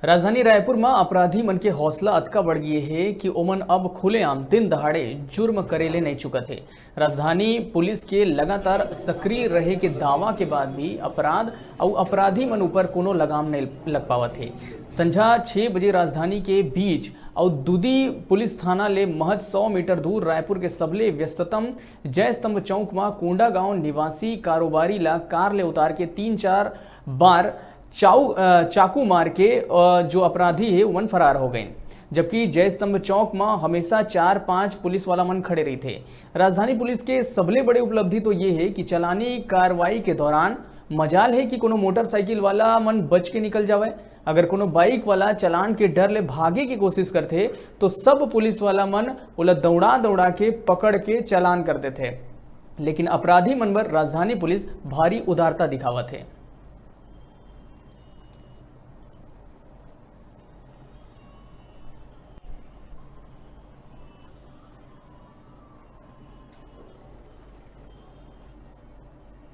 राजधानी रायपुर में अपराधी मन के हौसला अतका बढ़ गए है कि ओमन अब खुलेआम दिन दहाड़े जुर्म करेले नहीं चुकत है। राजधानी पुलिस के लगातार सक्रिय रहे के दावा के बाद भी अपराध और अपराधी मन ऊपर कोनो लगाम नहीं लग पावत है। संझा 6 बजे राजधानी के बीच और दूदी पुलिस थाना ले महज 100 मीटर दूर रायपुर के सबले व्यस्ततम जय स्तंभ चौक में कोंडा गांव निवासी कारोबारी ला कार ले उतार के 3-4 बार चाकू मार के जो अपराधी है वन फरार हो गए। जबकि जय स्तंभ चौक में हमेशा 4-5 पुलिस वाला मन खड़े रही थे। राजधानी पुलिस के सबले बड़े उपलब्धि तो ये है कि चलानी कार्रवाई के दौरान मजाल है कि कोनो मोटरसाइकिल वाला मन बच के निकल जावे। अगर कोनो बाइक वाला चलान के डर ले भागे की कोशिश करते तो सब पुलिस वाला मन उला दौड़ा दौड़ा के पकड़ के चालान करते थे। लेकिन अपराधी मन पर राजधानी पुलिस भारी उदारता दिखावत है।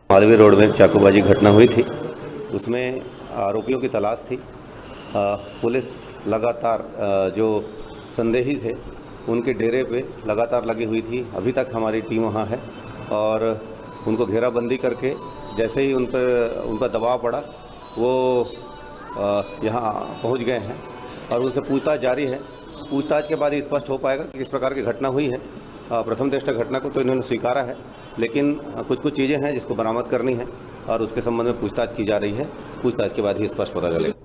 मालवीय रोड में चाकूबाजी घटना हुई थी, उसमें आरोपियों की तलाश थी। पुलिस लगातार जो संदेही थे उनके डेरे पे लगातार लगी हुई थी। अभी तक हमारी टीम वहाँ है और उनको घेराबंदी करके जैसे ही उन पर दबाव पड़ा वो यहाँ पहुँच गए हैं और उनसे पूछताछ जारी है। पूछताछ के बाद ही स्पष्ट हो पाएगा कि किस प्रकार की घटना हुई है। प्रथम दृष्टया घटना को तो इन्होंने स्वीकारा है, लेकिन कुछ चीज़ें हैं जिसको बरामद करनी है और उसके संबंध में पूछताछ की जा रही है। पूछताछ के बाद ही स्पष्ट पता चलेगा।